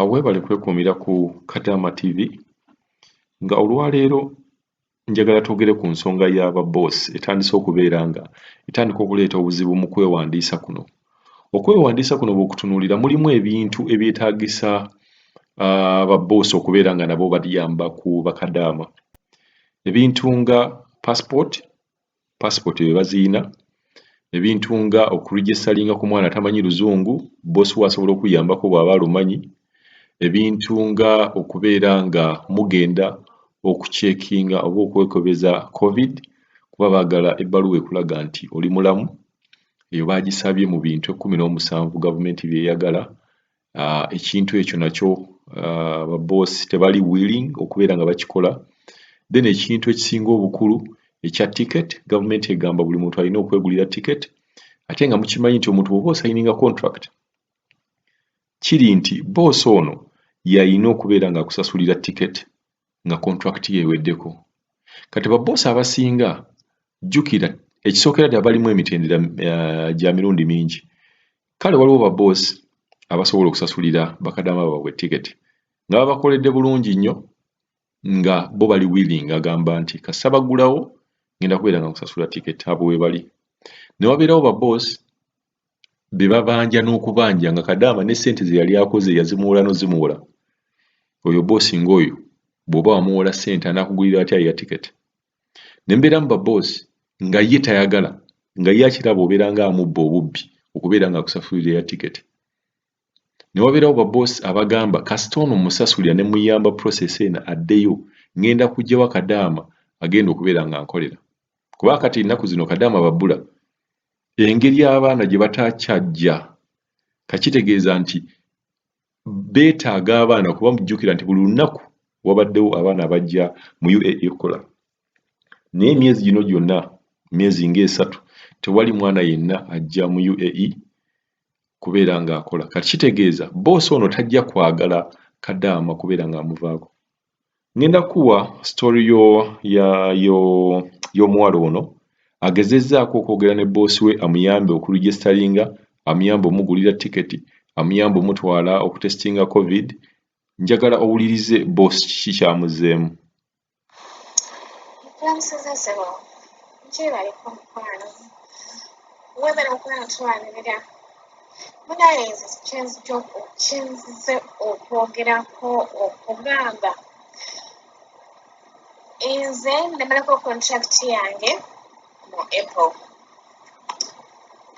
Weebale kwekuumira ku Kadaama TV nga olwaleero njagala twogere ku nsonga y'aba boss etandise okubeera nga etandika okuleeta obuzibu mu kwewandiisa kuno. Okwewandiisa kuno bw'okutunuulira mulimu ebintu ebyetaagisa aba boss okubeera nga nabo bayamba ku bakadaama. Ebintu nga passport be baziina, ebintu nga okuregistalinga ku mwana tamanyi Luzungu, boss wasobola okuyambako bw'aba alumanyi, ebintu nga okubeera nga mugenda okucekinga oba okwekebeza COVID kuba baagala ebbaluwa ekulaga nti oli mulamu. Eyo baagisabye mu bintu 17 gavumenti byeyagala. Ekintu ekyo nakyo ababosi tebali willing okubeera nga bakikola. Then ekintu ekisinga obukulu ekya ticket, gavumenti egamba buli muntu alina okwegulira ticket, ate nga mukimanyi nti omuntu bw'oba osayininga contract kiri nti boss ono yalina okubeera nga akusasulira ticket nga contract ye eweddeko. Kati babosi abasinga jjukira ekisookera ddala balimu emitendera gya mirundi mingi. Kale waliwo babosi abasobola okusasulira bakadaama baabwe ticket nga babakoledde bulungi nnyo nga bo bali willing, agamba nti kasita baggulawo ngenda kubeera nga nkusasula ticket abo we bali. Ne wabeerawo babosi be babanja n'okubanja nga kadaama ne ssente ze yali akoze yazimuwola n'ozimuwola. Oyo bosi ng'oyo bw'oba wamuwola ssente anaakugulira atya ya ticket. Ne mbeeramu babosi nga ye tayagala, nga ye akiraba obeera nga amubba obubbi okubeera nga akusasulira ya ticket. Ne wabeerawo babosi abagamba kasita ono musasulira ne muyamba process eno addeyo ngenda kuggyawo kadaama agenda okubeera nga nkolera. Kuba kati ennaku zino kadaama babbula. Engeri abaana gye batakyajja kakitegeeza nti beetaaga abaana kuba mujjukira nti buli lunaku wabaddewo abaana abajja mu UAE okukola. Naye emyezi gino gyonna, myezi nga3, tewali mwana yenna ajja mu UAE kubeera ng'akola. Kati kitegeeza bosi ono tajja kwagala kadaama kubeera ng'amuvaako. Ngenda kuwa story y'omuwala ono agezezzaako okwogera ne bosi we amuyambe okuregistalinga, amuyambe omugulira tiketi, amuyambe omutwala okutestinga COVID. Njagala owulirize bosi kiki kyamuzzeemu. Namusezezebo nkyebale ku mukwano webale okunatwanirira munayenze kyenzize okwogerako okugamba nze namalako contract yange mu April.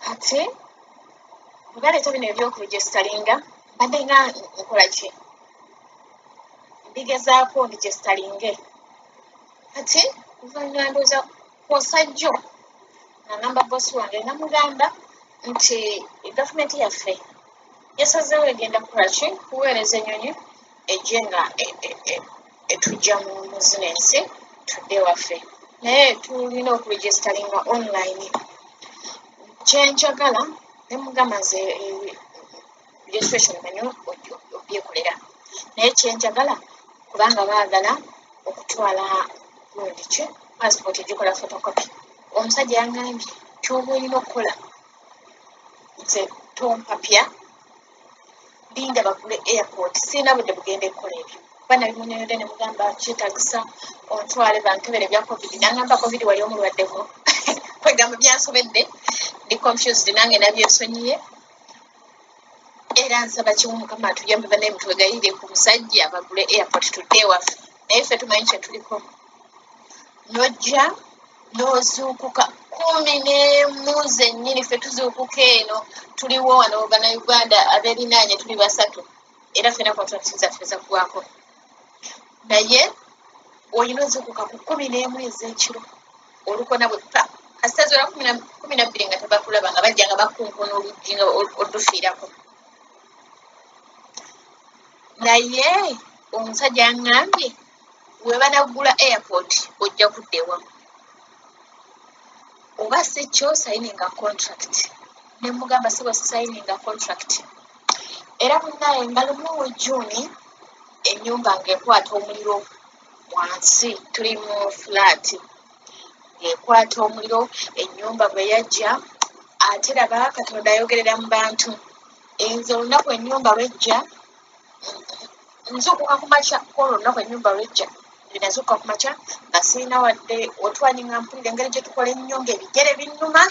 Kati baleeta bino ebyokuregistalinga mbadde nga nkola ki mbigezaako ndigistalinge. Kati oluvannyuma ndowooza kwosajjo nagamba bosi wange namugamba nti gavumenti yaffe yasazeewo egenda kukola ki kuweereza ennyonyi ejje nga etujja mu zino ensi tudde waffe, naye tulina okuregistalinga online. Kyenjagala ne mugamba nze registration manyo obyekolera, naye kyenjagala kubanga baagala okutwala gundi ki passport egikola photocopy. Omusajja yangambye kyoba olina okukola nze tompapya linda bagule airport, sirina budde bugendaekukola ebyo kuba nabimunyonyoddde ne mugamba kyetaagisa ontwale bankebere bya COVID. Nangamba COVID wali omulwaddeko kwegamba byansobedde, ndi confused nange nabyesonyiye era nsaba kimu Mukama atuyambe bannaye mutwegayirire ku musajja bagule airport tudde ewaffe. Naye ffe tumanyi kye tuliko, nojja n'ozuukuka 11 zennyini. Ffe tuzuukuka eno tuliwo wano Bannayuganda ab'ebinaanye tuli 3 era ffena contract zaffe zaggwako, naye olina ozuukuka ku 11 ez'ekiro olukona bwe pa kasita zola 12 nga tebakulaba nga bajja nga bakunkuna oluggi nga olufiirako. Naye omusajja yaŋŋambye we banaggula airport ojja kuddewa oba si kyo sayininga contract. Ne mugamba si bwe sayininga contract. Era munnaye nga lumu June ennyumba ng'ekwata omuliro wansi, tuli mu flat ng'ekwata omuliro, ennyumba bwe yajja ate laba Katonda ayogerera mu bantu. Enze olunaku ennyumba lwejja nzuukuka ku makya kwolwo olunaku ennyumba lwejja nazuukuka ku makya nga sirina wadde otwani nga mpulira engeri gye tukola ennyo ng'ebigere binnuma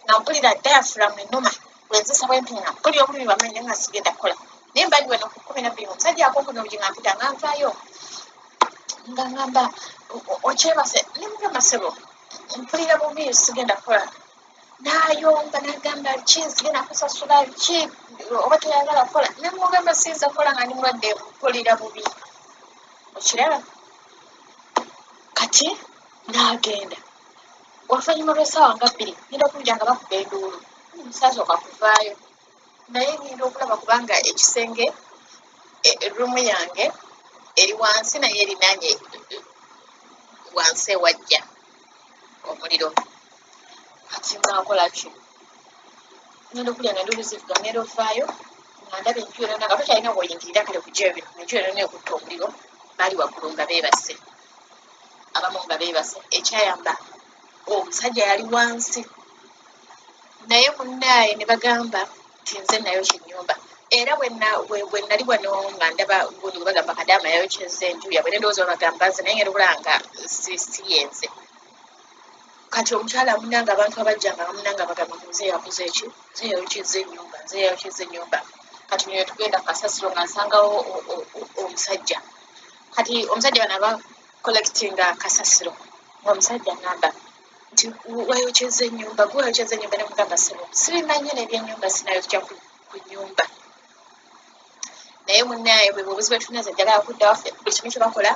nga mpulira diafuramu ennuma bwenzisa bwempi nga mpulira obulumi bwamanyi naye nga sigenda kukola naye mba ndi wano ku 12 omusajja akonkonobugi nga mpita nga nvaayo nga ngamba okyebase ne mugamba ssebo mpulira bubi sigenda kukola n'ayomba n'agamba ki sigenda kusasula ki oba toyagala kukola ne mugamba siyinza kukola nga ndi mulwadde mpulira bubi okiraba kati n'agenda oluvannyuma lw'essaawa nga 2 ngenda okulya nga bakuba enduulu saasooka kuvaayo naye ngenda okulaba kubanga ekisenge ruumu yange eri wansi naye erinaanye wansi ewajja omuliro kati naakola ki ngenda okulya nga enduulu zivuga ngenda ovaayo nga ndaba enju yonna nga tokyalina bw'oyingirira kale kugyayo bino enju yonna ekutta omuliro baali waggulu nga beebase abamu nga beebase ekyayamba omusajja yali wansi naye munnaaye ne bagamba nti nze nayoky'ennyumba era bwe nali wano nga ndaba gundi gwe bagamba kadaama yayokyeza enju yabwe ne ndowooza babagamba nze naye ngenda okulaba nga si yenze kati omukyala munnanga abantu abajjanga munnanga bagamba nze yakoze eki nze yayokyeza ennyumba kati nyo tugenda ku kasasiro nga nsangawo omusajja kati omusajja bano aba collectinga kasasiro omusajja ngamba nti wayokyeza ennyumba gwe wayokyeza ennyumba ne mugamba ssebo sibimanyi n'ebyennyumba sinayokya ku nnyumba naye munnaaye bwe bubuzi bwe tulina ze njagala kudda waffe buli kimu kye bakola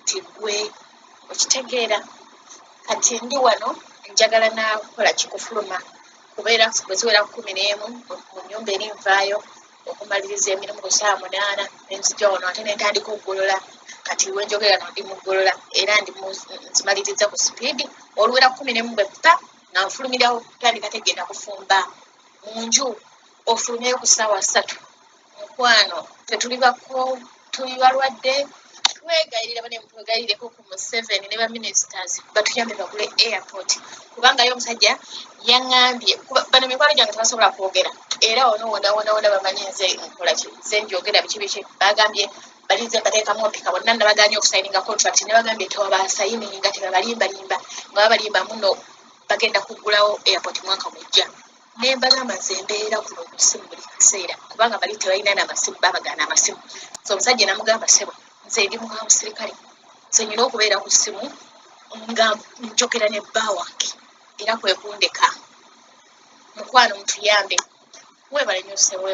nti gwe okitegeera kati ndi wano njagala nakukola kikufuluma kubeera bwe ziwera 11 mu nnyumba eri nvaayo okumaliriza emirimu ku 8 nenzijja wano ate nentandika okugolola kati wenjogera no ndi muggolola era nzimaliriza ku sipiidi oluwera 11 bwe ppa nga nfulumirawo tandika tegenda kufumba mu nju ofulumyeyo ku ssaawa 3 mukwano tuli balwadde twegayirira bane mutwegayireko ku mu 7 ne ba ministers batuyambe bagule airport kubanga yo omusajja yaŋŋambye bano mikwano gyange tebasobola kwogera era wona bamanyi nze nkola ki nze njogera biki bagambye balinze bateekamu opika bonna nabaganye okusayininga contract ne bagambye tewabasayininga tebabalimbalimba nga babalimba muno bagenda kuggulawo airport mwaka mujja ne mbagamba nze mbeera kuno ku ssimu buli kaseera kubanga bali tebalina n'amasimu babagaana amasimu so omusajja namugamba ssebo nze ndi muka musirikale nze nyina okubeera ku ssimu nga njogera ne bba wange era kwekundeka mukwano mutuyambe weebale nnyo ssebo